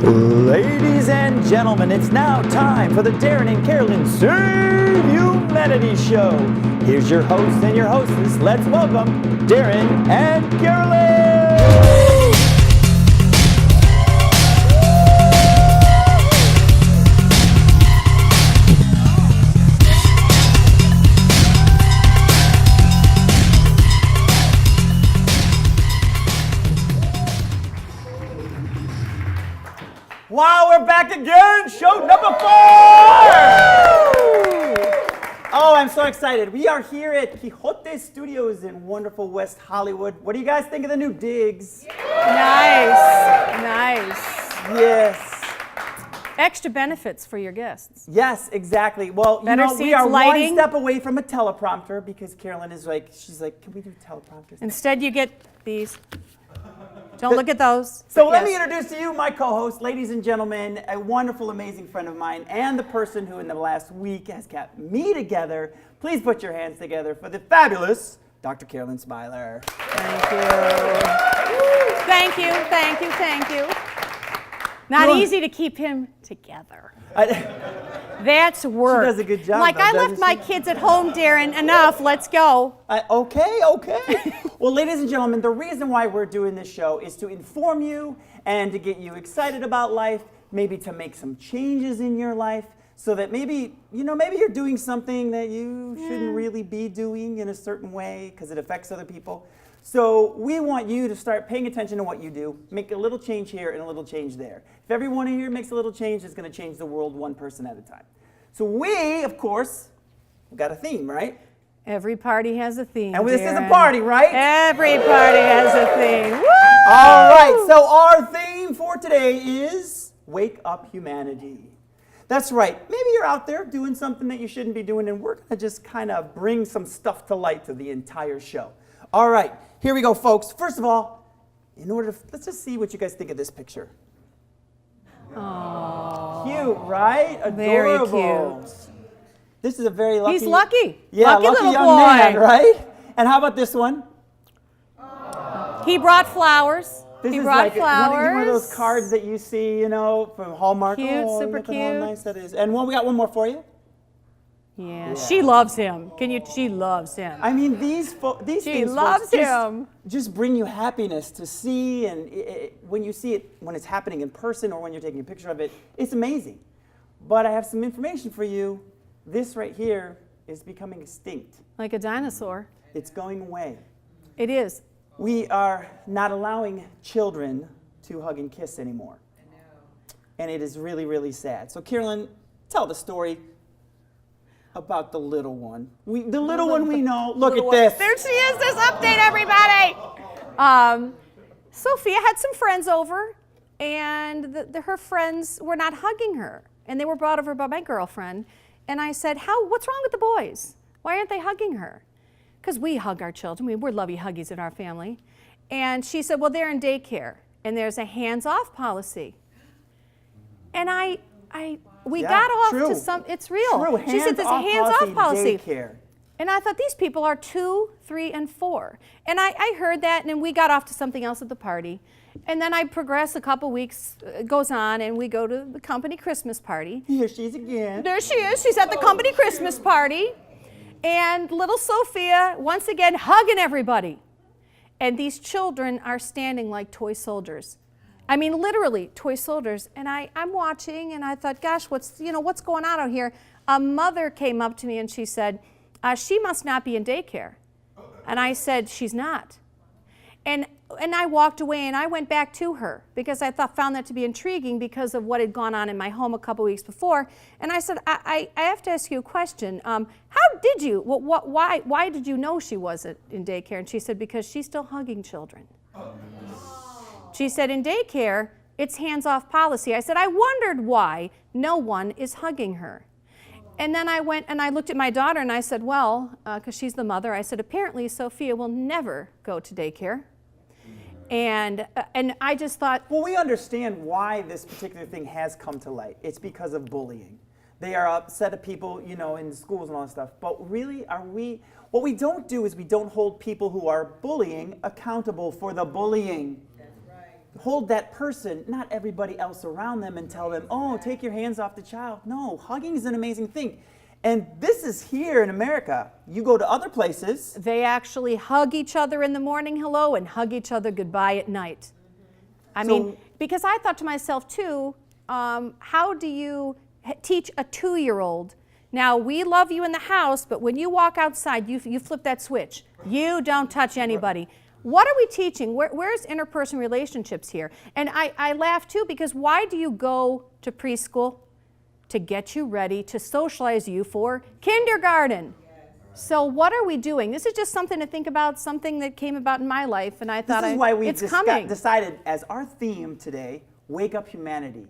Ladies and gentlemen, it's now time for the Darren and Carolyn Save Humanity Show. Here's your host and your hostess. Let's welcome Darren and Carolyn. Wow, we're back again, show number 4! Oh, I'm so excited. We are here at Quixote Studios in wonderful West Hollywood. What do you guys think of the new digs? Nice. Yes. Extra benefits for your guests. Yes, exactly. Well, Better we seats, are lighting. one step away from a teleprompter because Carolyn is she's like, can we do teleprompters? Instead, you get these. Don't look at those. So let me introduce to you my co-host, ladies and gentlemen, a wonderful, amazing friend of mine, and the person who in the last week has kept me together. Please put your hands together for the fabulous Dr. Carolyn Smiler. Thank you. Not easy to keep him together. That's work. She does a good job. Like, I left my kids at home, Darren. Enough. Let's go. Okay. Well, ladies and gentlemen, the reason why we're doing this show is to inform you and to get you excited about life, maybe to make some changes in your life so that maybe you're doing something that you shouldn't really be doing in a certain way because it affects other people. So we want you to start paying attention to what you do, make a little change here and a little change there. If every one of you makes a little change, it's going to change the world one person at a time. So we, of course, got a theme, right? Every party has a theme, And this Darren. is a party, right? Every party has a theme. Woo! All right, so our theme for today is Wake Up Humanity. That's right. Maybe you're out there doing something that you shouldn't be doing, and we're going to just kind of bring some stuff to light to the entire show. All right, here we go, folks. First of all, let's just see what you guys think of this picture. Aww. Cute, right? Adorable. Very cute. This is a very lucky. He's lucky. Yeah, lucky little young boy. man, right? And how about this one? He brought flowers. This he is brought like flowers. one of those cards that you see, from Hallmark. Cute, super look at how cute. nice that is. And we got one more for you. Yeah, she loves him. She loves him. I mean, these She things, loves folks, him. just bring you happiness to see, and when you see it, when it's happening in person or when you're taking a picture of it, it's amazing. But I have some information for you. This right here is becoming extinct. Like a dinosaur. It's going away. It is. We are not allowing children to hug and kiss anymore. I know. And it is really, really sad. So Carolyn, tell the story about the little one. The little one we know. Look at this. There she is. This update, everybody. Sophia had some friends over, and her friends were not hugging her, and they were brought over by my girlfriend. And I said, what's wrong with the boys? Why aren't they hugging her? Because we hug our children. We're lovey huggies in our family. And she said, well, they're in daycare, and there's a hands-off policy. And we got off to some, it's real. True. She said there's a hands-off policy. Daycare. And I thought, these people are 2, 3, and 4. And I heard that, and then we got off to something else at the party. And then I progress a couple weeks, goes on, and we go to the company Christmas party. Here she is again. There she is. She's at the company Christmas party. And little Sophia, once again, hugging everybody. And these children are standing like toy soldiers. I mean, literally, toy soldiers. And I'm watching, and I thought, gosh, what's going on out here? A mother came up to me, and she said, she must not be in daycare. And I said, she's not. And I walked away, and I went back to her because I found that to be intriguing because of what had gone on in my home a couple weeks before. And I said, I have to ask you a question. How did you? Why did you know she wasn't in daycare? And she said, because she's still hugging children. She said, in daycare, it's hands-off policy. I said, I wondered why no one is hugging her. And then I went and I looked at my daughter and I said, well, because she's the mother, I said, apparently Sophia will never go to daycare. And I just thought... Well, we understand why this particular thing has come to light. It's because of bullying. They are upset at people, in schools and all that stuff. But really, what we don't do is we don't hold people who are bullying accountable for the bullying. hold that person, not everybody else around them, and tell them, oh, take your hands off the child. No, hugging is an amazing thing. And this is here in America. You go to other places. They actually hug each other in the morning hello and hug each other goodbye at night. I mean, because I thought to myself too, how do you teach a 2-year-old? Now, we love you in the house, but when you walk outside, you flip that switch. You don't touch anybody. What are we teaching? Where's interpersonal relationships here? And I laugh too, because why do you go to preschool? To get you ready, to socialize you for kindergarten. So what are we doing? This is just something to think about, something that came about in my life, and I thought this is why we coming. Decided as our theme today, Wake Up Humanity.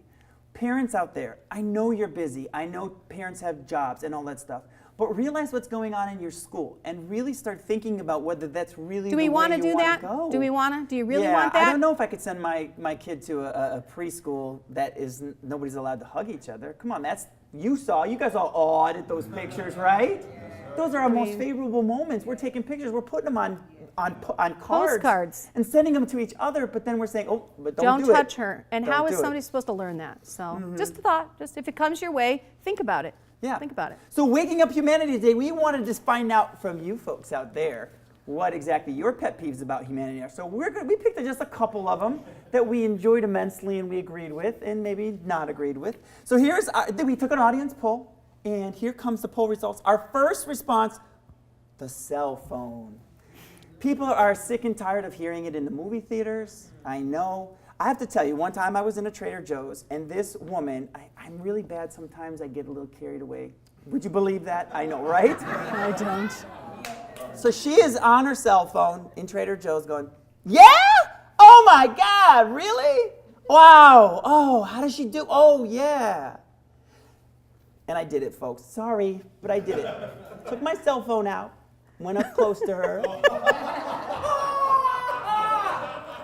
Parents out there, I know you're busy. I know parents have jobs and all that stuff. But realize what's going on in your school and really start thinking about whether that's really do we want to do that? Go. Do we want to? Do you really want that? I don't know if I could send my kid to a preschool that is nobody's allowed to hug each other. Come on, you guys all awed at those pictures, right? Those are our most favorable moments. We're taking pictures. We're putting them on postcards and sending them to each other. But then we're saying, oh, but don't do touch it. her. And don't how is somebody supposed to learn that? So just a thought. Just if it comes your way, think about it. Yeah. Think about it. So Waking Up Humanity today, we wanted to just find out from you folks out there what exactly your pet peeves about humanity are. So we picked just a couple of them that we enjoyed immensely and we agreed with and maybe not agreed with. So we took an audience poll, and here comes the poll results. Our first response, the cell phone. People are sick and tired of hearing it in the movie theaters. I know. I have to tell you, one time I was in a Trader Joe's, and this woman, I'm really bad sometimes. I get a little carried away. Would you believe that? I know, right? I don't. So she is on her cell phone in Trader Joe's going, yeah? Oh my God, really? Wow. Oh, how does she do? Oh, yeah. And I did it, folks. Sorry, but I did it. Took my cell phone out, went up close to her.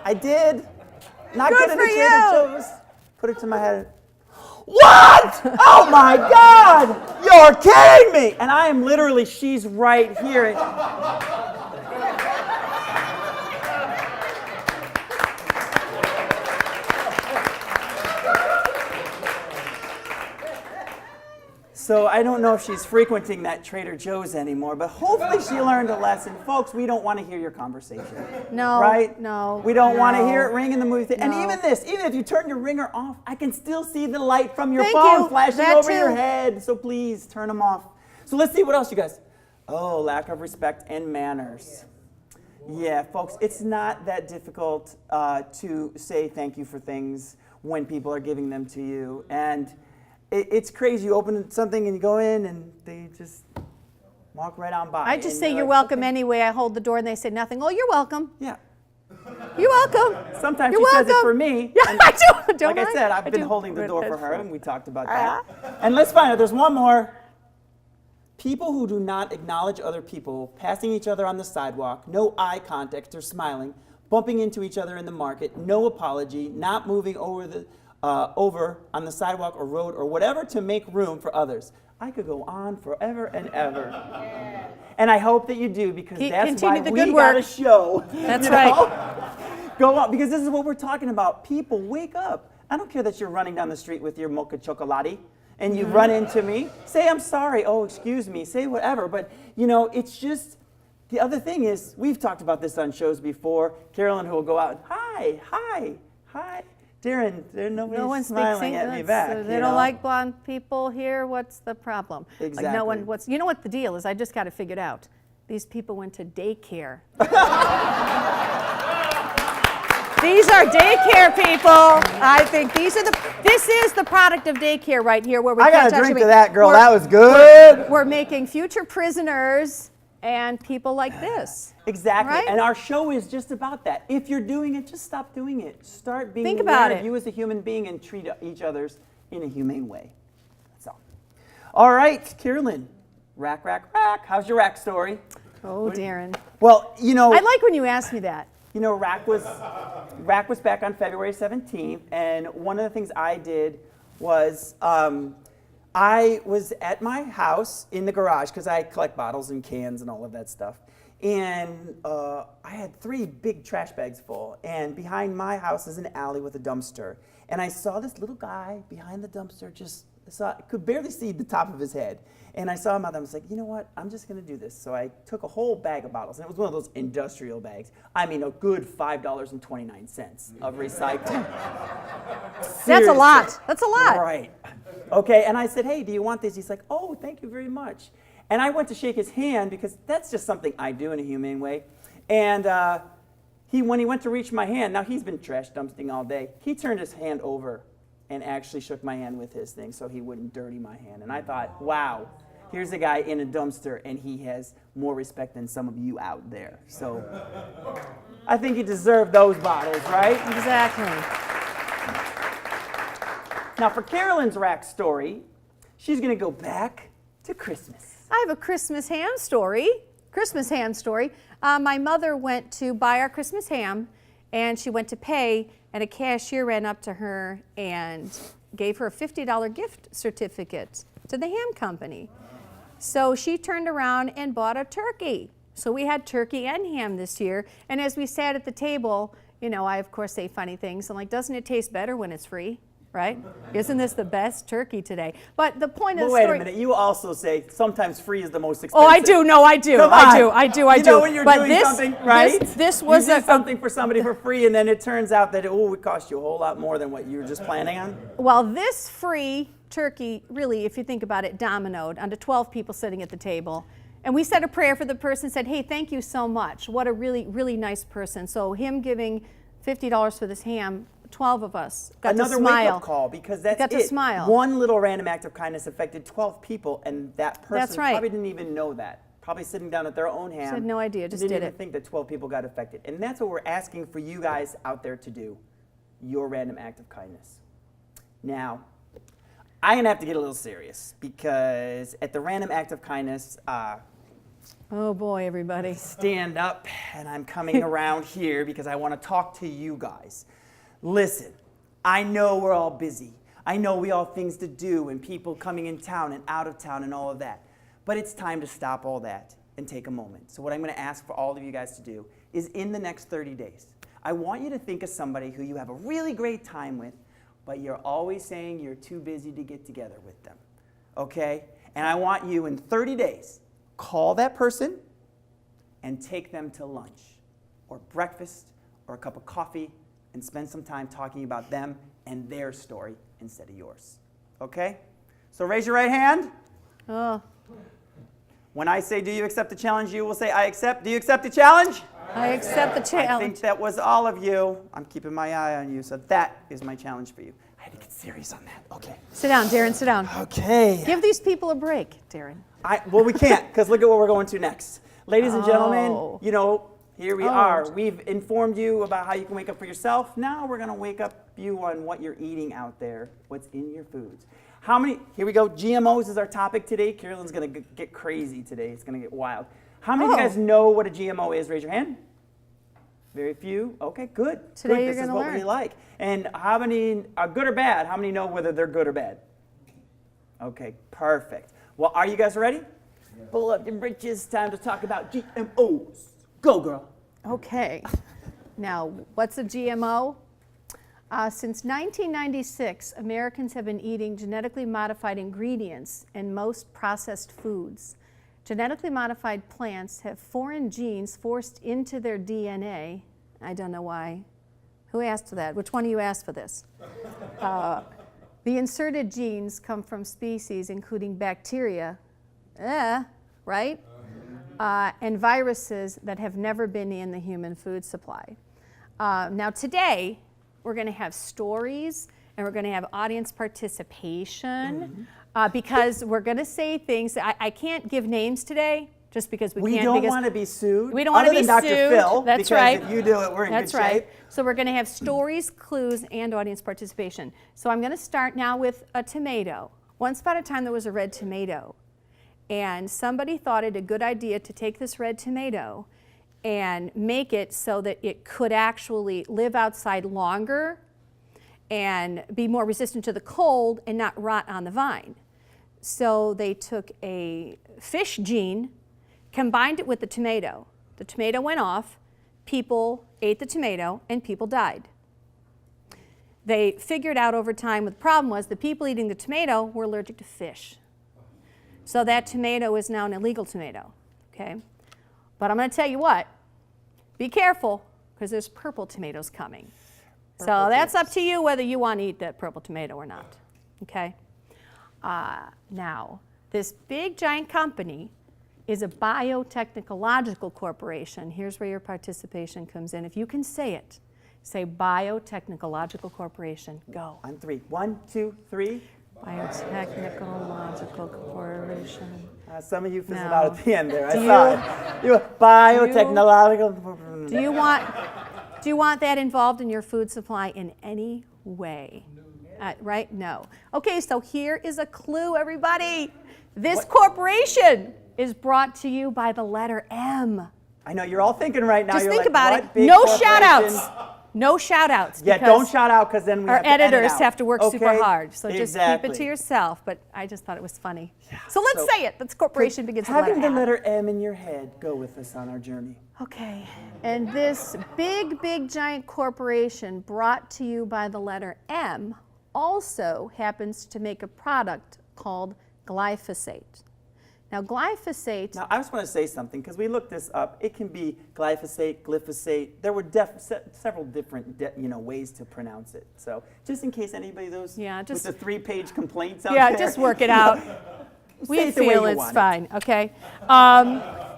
I did. Not Good good at for the Trader you. Joe's. Put it to my head. What? Oh my God! You're kidding me! And I am literally, she's right here. So I don't know if she's frequenting that Trader Joe's anymore, but hopefully she learned a lesson. Folks, we don't want to hear your conversation. No. Right? No. We don't want to no, hear it ring in the movie theater. And no. even if you turn your ringer off, I can still see the light from your Thank phone you. flashing That over too. your head. So please turn them off. So let's see what else you guys. Oh, lack of respect and manners. Yeah, folks, it's not that difficult to say thank you for things when people are giving them to you. And it's crazy. You open something and you go in and they just walk right on by. I just And say you're you're like, welcome okay. anyway. I hold the door and they say nothing. Oh, you're welcome. Yeah. You're welcome. Sometimes You're she says it welcome. for me. Yeah, and I do. Don't like I mind. said, I've I been do. holding the door for her, That's and we talked about that. And let's find out. There's one more. People who do not acknowledge other people, passing each other on the sidewalk, no eye contact or smiling, bumping into each other in the market, no apology, not moving over on the sidewalk or road or whatever to make room for others. I could go on forever and ever. And I hope that you do, because that's why Continue the we good got a work. show. That's you right. know? Go on, because this is what we're talking about. People, wake up. I don't care that you're running down the street with your mocha chocolate and you run into me. Say, I'm sorry. Oh, excuse me. Say whatever. But, it's just, the other thing is, we've talked about this on shows before. Carolyn, who will go out, hi. Darren, No nobody's one smiling speaks at me English. back. They don't like blonde people here. What's the problem? Exactly. Like no one. You know what the deal is? I just got it figured out. These people went to daycare. These are daycare people. I think this is the product of daycare right here, where we I can't got a touch drink it. to that, girl. That was good. We're making future prisoners and people like this. Exactly. Right? And our show is just about that. If you're doing it, just stop doing it. Start being Think aware about of it. you as a human being and treat each others in a humane way. That's all. All right, Carolyn. Rack. How's your rack story? Oh, Darren. Well, I like when you ask me that. Rack was back on February 17th, and one of the things I did was I was at my house in the garage, because I collect bottles and cans and all of that stuff. And I had 3 big trash bags full. And behind my house is an alley with a dumpster. And I saw this little guy behind the dumpster, could barely see the top of his head. And I saw him out there, I was like, you know what, I'm just gonna do this. So I took a whole bag of bottles, and it was one of those industrial bags. I mean, a good $5.29 of recycling. That's a lot. That's a lot. Right. Okay, and I said, hey, do you want these? He's like, oh, thank you very much. And I went to shake his hand because that's just something I do in a humane way. And when he went to reach my hand, now he's been trash dumpsting all day, he turned his hand over and actually shook my hand with his thing so he wouldn't dirty my hand. And I thought, wow, here's a guy in a dumpster and he has more respect than some of you out there. So I think he deserved those bottles, right? Exactly. Now for Carolyn's rack story, she's gonna go back to Christmas. I have a Christmas ham story. My mother went to buy our Christmas ham, and she went to pay, and a cashier ran up to her and gave her a $50 gift certificate to the ham company. So she turned around and bought a turkey. So we had turkey and ham this year, and as we sat at the table, you know, I of course say funny things. I'm like, doesn't it taste better when it's free? Right? Isn't this the best turkey today? But the point of the Wait story. a minute. You also say sometimes free is the most expensive. Oh, I do. No, I do. Come I on. do. I do. You know when you're doing something, right? This was you do something for somebody for free, and then it turns out that it would cost you a whole lot more than what you were just planning on. Well, this free turkey, really, if you think about it, dominoed onto 12 people sitting at the table. And we said a prayer for the person, said, hey, thank you so much. What a really, really nice person. So him giving $50 for this ham, 12 of us got Another to smile. wake-up call, because that's got it. to smile. One little random act of kindness affected 12 people, and that person That's right. probably didn't even know that. Probably sitting down at their own ham. Had no idea, just didn't did even it. think that 12 people got affected. And that's what we're asking for you guys out there to do, your random act of kindness. Now, I'm gonna have to get a little serious, because at the random act of kindness, Oh boy, everybody. stand up, and I'm coming around here because I want to talk to you guys. Listen, I know we're all busy. I know we all have things to do and people coming in town and out of town and all of that. But it's time to stop all that and take a moment. So what I'm going to ask for all of you guys to do is in the next 30 days, I want you to think of somebody who you have a really great time with, but you're always saying you're too busy to get together with them. Okay? And I want you in 30 days, call that person and take them to lunch or breakfast or a cup of coffee and spend some time talking about them and their story instead of yours. Okay? So raise your right hand. Oh, When I say, do you accept the challenge, you will say, I accept. Do you accept the challenge? I accept the I challenge. think that was all of you. I'm keeping my eye on you, so that is my challenge for you. I had to get serious on that. Okay. Sit down, Darren, sit down. Okay. Give these people a break, Darren. Well, we can't, because look at what we're going to next. Ladies and gentlemen, Oh. you know, here we Oh. are. We've informed you about how you can wake up for yourself. Now we're going to wake up you on what you're eating out there, what's in your foods. Here we go, GMOs is our topic today. Carolyn's going to get crazy today. It's going to get wild. How many of you guys know what a GMO is? Raise your hand. Very few. Okay, good. Today Good. you're This is gonna what we learn. like. And how many are good or bad? How many know whether they're good or bad? Okay, perfect. Well, are you guys ready? Pull up your britches. Time to talk about GMOs. Go, girl. Okay. Now, what's a GMO? Since 1996, Americans have been eating genetically modified ingredients in most processed foods. Genetically modified plants have foreign genes forced into their DNA. I don't know why. Who asked for that? Which one of you asked for this? The inserted genes come from species including bacteria, right? And viruses that have never been in the human food supply. Now today, we're going to have stories and we're going to have audience participation because we're going to say things. I can't give names today just because we can't. We don't want to be sued. We don't want to be Other than sued. Dr. Phil, That's because right. if you do it, we're in That's good right. shape. So we're going to have stories, clues, and audience participation. So I'm going to start now with a tomato. Once upon a time, there was a red tomato. And somebody thought it a good idea to take this red tomato and make it so that it could actually live outside longer and be more resistant to the cold and not rot on the vine. So they took a fish gene, combined it with the tomato, The tomato went off, people ate the tomato, and people died. They figured out over time what the problem was. The people eating the tomato were allergic to fish. So that tomato is now an illegal tomato, okay? But I'm going to tell you what, be careful, because there's purple tomatoes coming. So that's up to you whether you want to eat that purple tomato or not, okay? Now, this big giant company is a biotechnological corporation. Here's where your participation comes in. If you can say it, say Biotechnological Corporation. Go. On 3. 1, 2, 3. Biotechnological Corporation. Some of you fizzled No. out at the end there. I saw it. Biotechnological. Do you want that involved in your food supply in any way? Right? No. Okay, so here is a clue, everybody. This corporation is brought to you by the letter M. I know you're all thinking right now. Just you're think like, about what it. big No corporation? shout-outs. No shout-outs. Yeah, don't shout out because then we our have to edit editors out. have to work super Okay? hard. So just keep Exactly. it to yourself. But I just thought it was funny. Yeah, So let's so say it. This corporation begins with the Having the letter M. letter M in your head, go with us on our journey. Okay, and this big, big, giant corporation brought to you by the letter M also happens to make a product called glyphosate. Now, glyphosate... Now, I just want to say something, because we looked this up. It can be glyphosate, glyphosate. There were several different ways to pronounce it. So just in case anybody of those with the 3-page complaints out there. just work it out. We it the way feel you it's want it. fine, okay?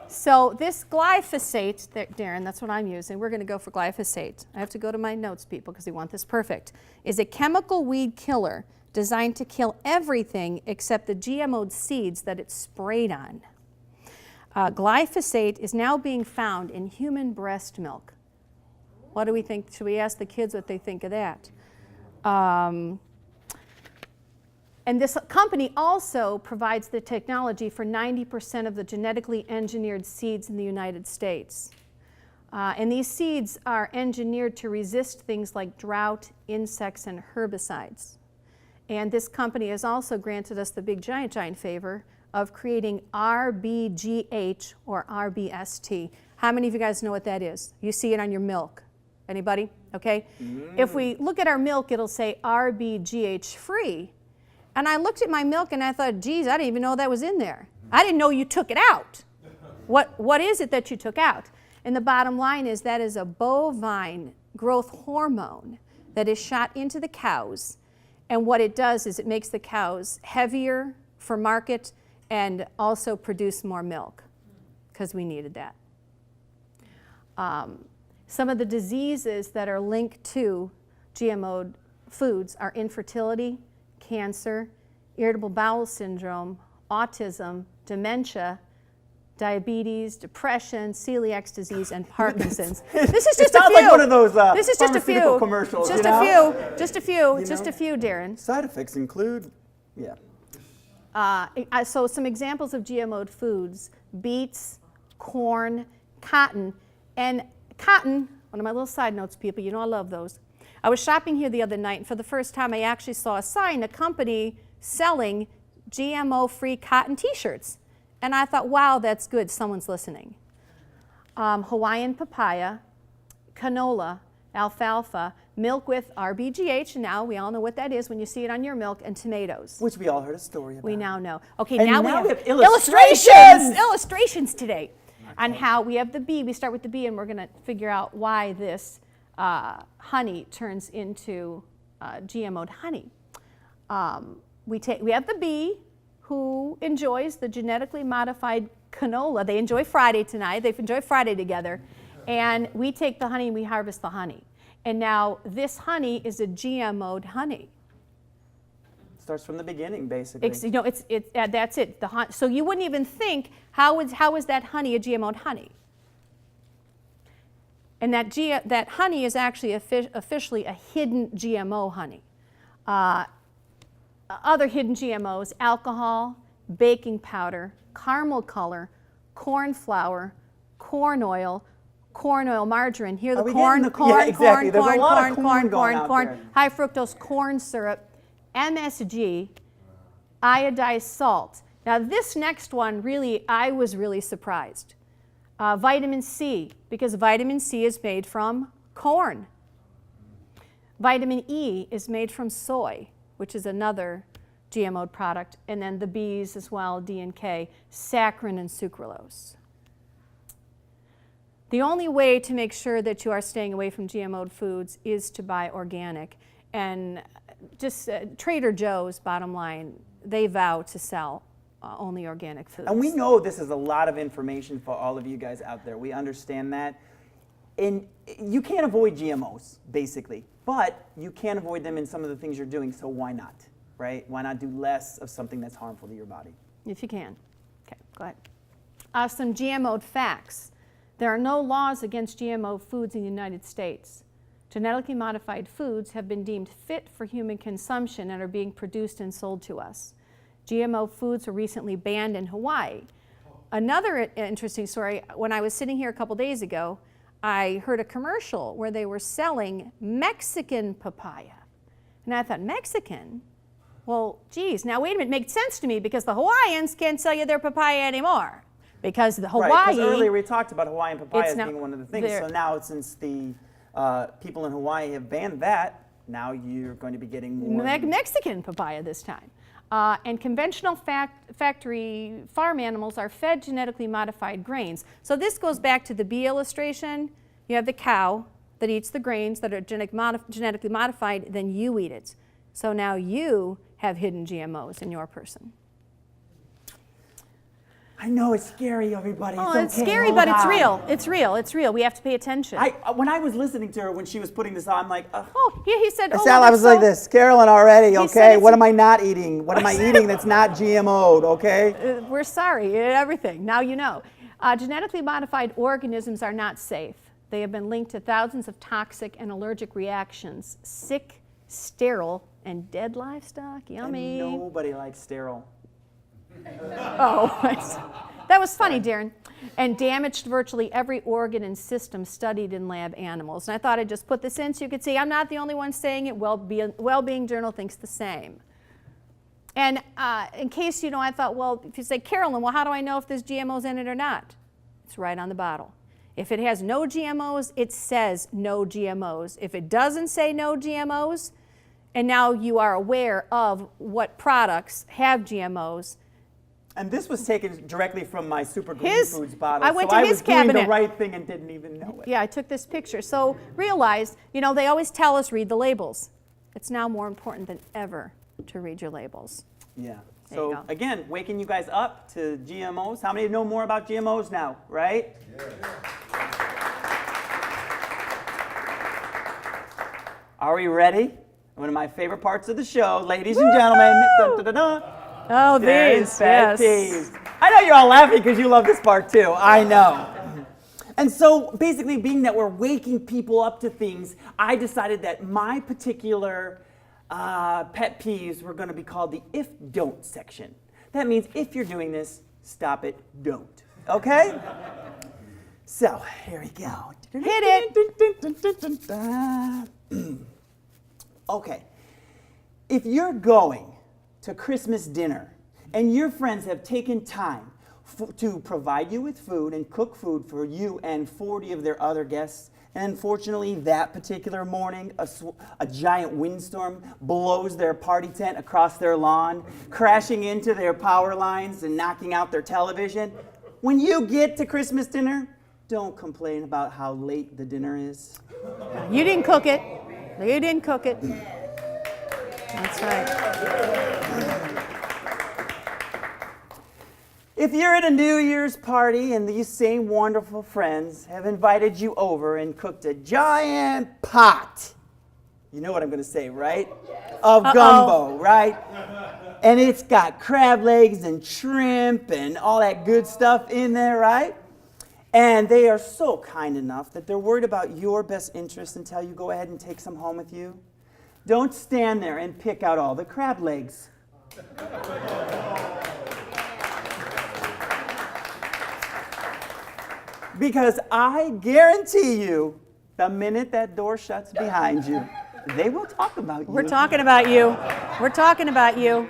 So this glyphosate, Darren, that's what I'm using. We're going to go for glyphosate. I have to go to my notes, people, because we want this perfect. Is a chemical weed killer designed to kill everything except the GMO seeds that it's sprayed on. Glyphosate is now being found in human breast milk. What do we think? Should we ask the kids what they think of that? And this company also provides the technology for 90% of the genetically engineered seeds in the United States. And these seeds are engineered to resist things like drought, insects, and herbicides. And this company has also granted us the big giant favor of creating RBGH or RBST. How many of you guys know what that is? You see it on your milk. Anybody? Okay. If we look at our milk, it'll say RBGH free. And I looked at my milk and I thought, geez, I didn't even know that was in there. I didn't know you took it out. What is it that you took out? And the bottom line is that is a bovine growth hormone that is shot into the cows. And what it does is it makes the cows heavier for market and also produce more milk, because we needed that. Some of the diseases that are linked to GMO foods are infertility, cancer, irritable bowel syndrome, autism, dementia, diabetes, depression, celiac disease, and Parkinson's. This is just a few. Sounds like one of those this is just a pharmaceutical few commercials. Just you know? just a few, just a few, Darren. Side effects include, yeah. So some examples of GMO foods: beets, corn, cotton, and cotton. One of my little side notes, people. You know I love those. I was shopping here the other night, and for the first time, I actually saw a sign, a company selling GMO-free cotton T-shirts. And I thought, wow, that's good. Someone's listening. Hawaiian papaya, canola, alfalfa, milk with RBGH. Now we all know what that is when you see it on your milk, and tomatoes. Which we all heard a story about. We now know. Okay, And now now we have illustrations! Illustrations today on how we have the bee. We start with the bee, and we're going to figure out why this honey turns into GMO'd honey. We have the bee, who enjoys the genetically modified canola. They enjoy Friday tonight. They've enjoyed Friday together. And we take the honey and we harvest the honey. And now this honey is a GMO'd honey. Starts from the beginning, basically. That's it. So you wouldn't even think, how is that honey a GMO'd honey? And that honey is actually officially a hidden GMO honey. Other hidden GMOs: alcohol, baking powder, caramel color, corn flour, corn oil margarine. Here the corn, high fructose corn syrup, MSG, iodized salt. Now this next one, really, I was really surprised. Vitamin C, because vitamin C is made from corn. Vitamin E is made from soy, which is another GMO product. And then the B's as well, D and K, saccharin and sucralose. The only way to make sure that you are staying away from GMO foods is to buy organic. And just Trader Joe's, bottom line, they vow to sell only organic foods. And we know this is a lot of information for all of you guys out there. We understand that. And you can't avoid GMOs, basically. But you can avoid them in some of the things you're doing, so why not? Right? Why not do less of something that's harmful to your body? If you can. Okay, go ahead. Some GMO facts. There are no laws against GMO foods in the United States. Genetically modified foods have been deemed fit for human consumption and are being produced and sold to us. GMO foods were recently banned in Hawaii. Another interesting story, when I was sitting here a couple days ago, I heard a commercial where they were selling Mexican papaya. And I thought, Mexican? Well, geez, now wait a minute, it makes sense to me because the Hawaiians can't sell you their papaya anymore. Because the Hawaii... Right, because earlier we talked about Hawaiian papaya as being one of the things. So now since the people in Hawaii have banned that, now you're going to be getting more... Mexican papaya this time. And conventional factory farm animals are fed genetically modified grains. So this goes back to the bee illustration. You have the cow that eats the grains that are genetically modified, then you eat it. So now you have hidden GMOs in your person. I know it's scary, everybody. It's scary, but it's real. It's real. It's real. We have to pay attention. When I was listening to her when she was putting this on, I'm like, oh, yeah, he said, I was like this, Carolyn already, okay? What am I not eating? What am I eating that's not GMO'd, okay? We're sorry, everything. Now you know. Genetically modified organisms are not safe. They have been linked to thousands of toxic and allergic reactions, sick, sterile, and dead livestock. Yummy. And nobody likes sterile. Oh, that was funny, Darren. And damaged virtually every organ and system studied in lab animals. And I thought I'd just put this in so you could see I'm not the only one saying it. Wellbeing Journal thinks the same. And in case you know, I thought, well, if you say, Carolyn, well, how do I know if there's GMOs in it or not? It's right on the bottle. If it has no GMOs, it says no GMOs. If it doesn't say no GMOs, and now you are aware of what products have GMOs. And this was taken directly from my Super Green Foods bottle. I went to his cabinet. I was doing the right thing and didn't even know it. Yeah, I took this picture. So realize, you know, they always tell us read the labels. It's now more important than ever to read your labels. Yeah. So again, waking you guys up to GMOs. How many know more about GMOs now, right? Yeah. Are we ready? One of my favorite parts of the show, ladies and gentlemen. Dun, dun, dun, dun. Oh, these, yes. Peas. I know you're all laughing because you love this part too. I know. And so basically, being that we're waking people up to things, I decided that my particular pet peeves were going to be called the if-don't section. That means if you're doing this, stop it, don't. Okay? So, here we go. Hit it. Okay. If you're going to Christmas dinner and your friends have taken time to provide you with food and cook food for you and 40 of their other guests, and unfortunately that particular morning a giant windstorm blows their party tent across their lawn, crashing into their power lines and knocking out their television, when you get to Christmas dinner, don't complain about how late the dinner is. You didn't cook it. You didn't cook it. That's right. If you're at a New Year's party and these same wonderful friends have invited you over and cooked a giant pot, you know what I'm going to say, right? Of gumbo, right? And it's got crab legs and shrimp and all that good stuff in there, right? And they are so kind enough that they're worried about your best interest and tell you go ahead and take some home with you. Don't stand there and pick out all the crab legs. Because I guarantee you, the minute that door shuts behind you, they will talk about you. We're talking about you. We're talking about you.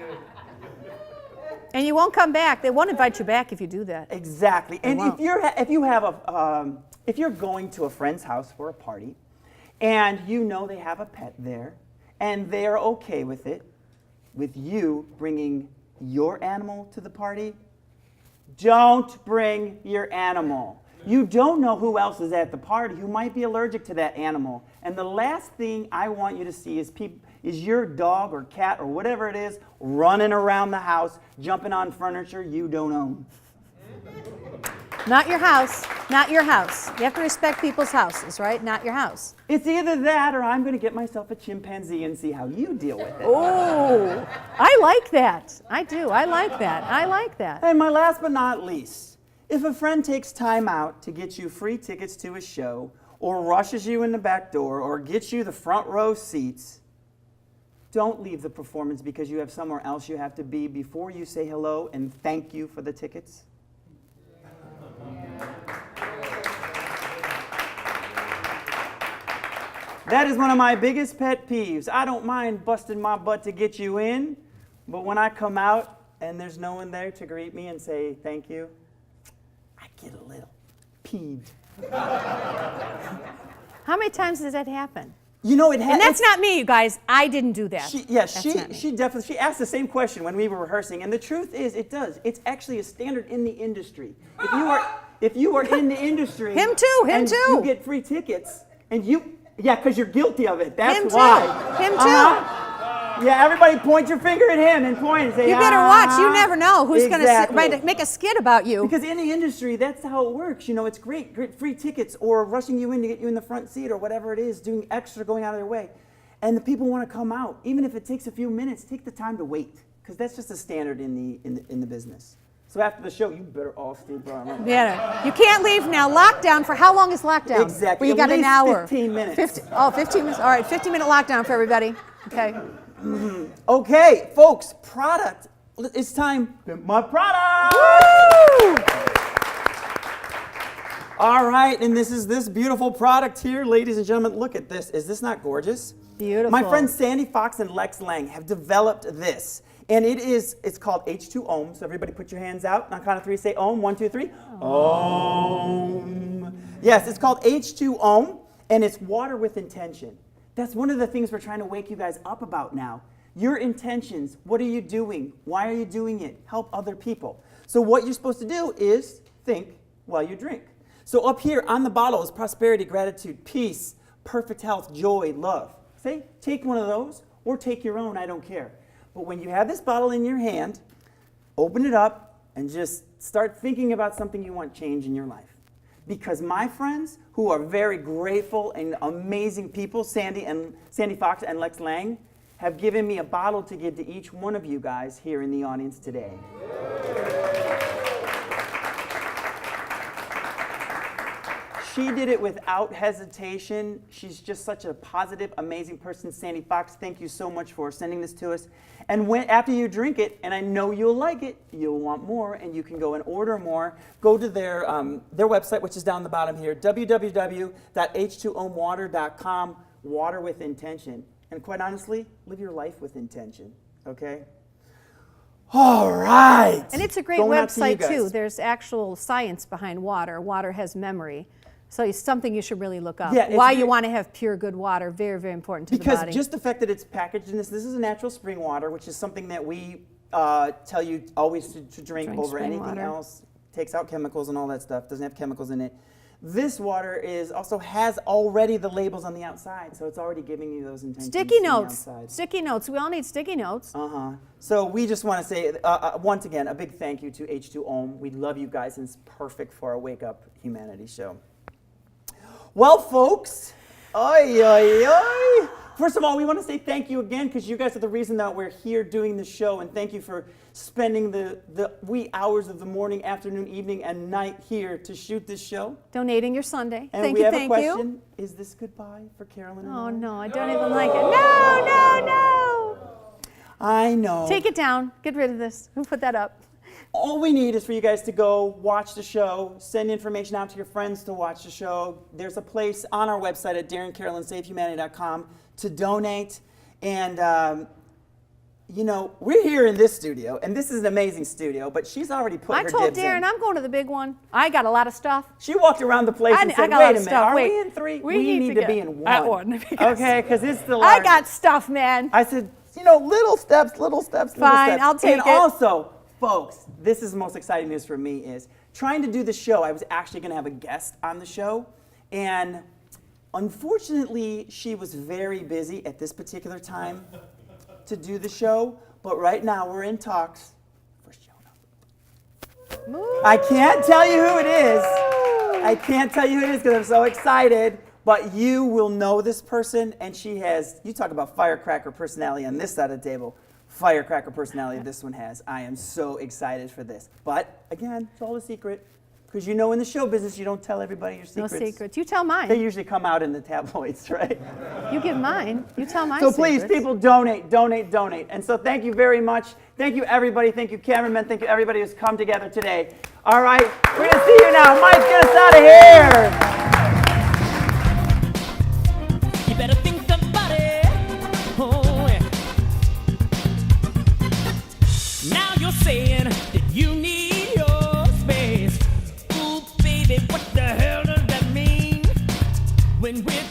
And you won't come back. They won't invite you back if you do that. Exactly. And won't. if you're going to a friend's house for a party, and you know they have a pet there, and they are okay with it, with you bringing your animal to the party, don't bring your animal. You don't know who else is at the party who might be allergic to that animal. And the last thing I want you to see is your dog or cat or whatever it is running around the house, jumping on furniture you don't own. Not your house. Not your house. You have to respect people's houses, right? Not your house. It's either that or I'm going to get myself a chimpanzee and see how you deal with it. Oh, I like that. I do. I like that. I like that. And my last but not least, if a friend takes time out to get you free tickets to a show, or rushes you in the back door, or gets you the front row seats, don't leave the performance because you have somewhere else you have to be before you say hello and thank you for the tickets. That is one of my biggest pet peeves. I don't mind busting my butt to get you in, but when I come out and there's no one there to greet me and say thank you, I get a little peeved. How many times does that happen? You know, it has. And that's not me, you guys. I didn't do that. She asked the same question when we were rehearsing, and the truth is, it does. It's actually a standard in the industry. If you are in the industry, Him too. you get free tickets, and because you're guilty of it. That's Him too. why. Him too. Yeah, everybody point your finger at him and point and say, You better watch. You never know who's Exactly. going to make a skit about you. Because in the industry, that's how it works. You know, it's great free tickets or rushing you in to get you in the front seat or whatever it is, doing extra, going out of their way. And the people want to come out. Even if it takes a few minutes, take the time to wait. Because that's just a standard in the business. So after the show, you better all stay around. Yeah. You can't leave now. Lockdown, for how long is lockdown? Exactly. Well, you got At an least hour. 15 minutes. 15 minutes. All right, 15-minute lockdown for everybody. Okay. Okay, folks, product. It's time. My product! Woo! All right, and this is this beautiful product here, ladies and gentlemen. Look at this. Is this not gorgeous? Beautiful. My friends Sandy Fox and Lex Lang have developed this. And it's called H2Ohm. So everybody put your hands out. On count of three, say Ohm. 1, 2, 3. Ohm. Yes, it's called H2Ohm, and it's water with intention. That's one of the things we're trying to wake you guys up about now. Your intentions. What are you doing? Why are you doing it? Help other people. So what you're supposed to do is think while you drink. So up here on the bottle is prosperity, gratitude, peace, perfect health, joy, love. Say, take one of those or take your own, I don't care. But when you have this bottle in your hand, open it up and just start thinking about something you want change in your life. Because my friends, who are very grateful and amazing people, Sandy Fox and Lex Lang, have given me a bottle to give to each one of you guys here in the audience today. She did it without hesitation. She's just such a positive, amazing person. Sandy Fox, thank you so much for sending this to us. And after you drink it, and I know you'll like it, you'll want more, and you can go and order more. Go to their website, which is down the bottom here, www.h2ohmwater.com, water with intention. And quite honestly, live your life with intention, okay? All right. And it's a great website, too. There's actual science behind water. Water has memory. So it's something you should really look up. Yeah, why you want to have pure, good water, very, very important to the body. Because just the fact that it's packaged in this is a natural spring water, which is something that we tell you always to drink over anything else. Takes out chemicals and all that stuff. Doesn't have chemicals in it. This water also has already the labels on the outside, so it's already giving you those intentions. Sticky notes. Sticky notes. We all need sticky notes. So we just want to say, once again, a big thank you to H2Ohm. We love you guys, and it's perfect for our Wake Up Humanity show. Well, folks, first of all, we want to say thank you again because you guys are the reason that we're here doing the show, and thank you for spending the wee hours of the morning, afternoon, evening, and night here to shoot this show. Donating your Sunday. And thank we you, have thank a question. you. Is this goodbye for Carolyn and Oh, I? no, I don't even like it. No, no, no. I know. Take it down. Get rid of this. Who put that up? All we need is for you guys to go watch the show, send information out to your friends to watch the show. There's a place on our website at DarrenCarolynSaveHumanity.com to donate. And you know, we're here in this studio, and this is an amazing studio, but she's already put I her told dibs Darren in. I'm going to the big one. I got a lot of stuff. She walked around the place and I said, got a lot wait a of minute, stuff. are Wait. we in 3? We need to get be in 1. at 1 because Okay, because it's the I large. got stuff, man. I said, you know, little steps, little steps, little Fine, steps. I'll take and it. Also, folks, this is the most exciting news for me is trying to do the show. I was actually going to have a guest on the show, and unfortunately, she was very busy at this particular time to do the show. But right now, we're in talks for Jonah. I can't tell you who it is. I can't tell you who it is because I'm so excited. But you will know this person, and she has, you talk about firecracker personality on this side of the table. Firecracker personality this one has. I am so excited for this. But again, it's all a secret. Because you know in the show business, you don't tell everybody your secrets. No secrets. You tell mine. They usually come out in the tabloids, right? You give mine. You tell mine. So please, people, donate, donate, donate. And so thank you very much. Thank you, everybody. Thank you, cameramen. Thank you, everybody who's come together today. All right, we're going to see you now. Mike, get us out of here. You better think about it. Oh, yeah. Now you're saying that you need your space. Ooh, baby, what the hell does that mean? When we're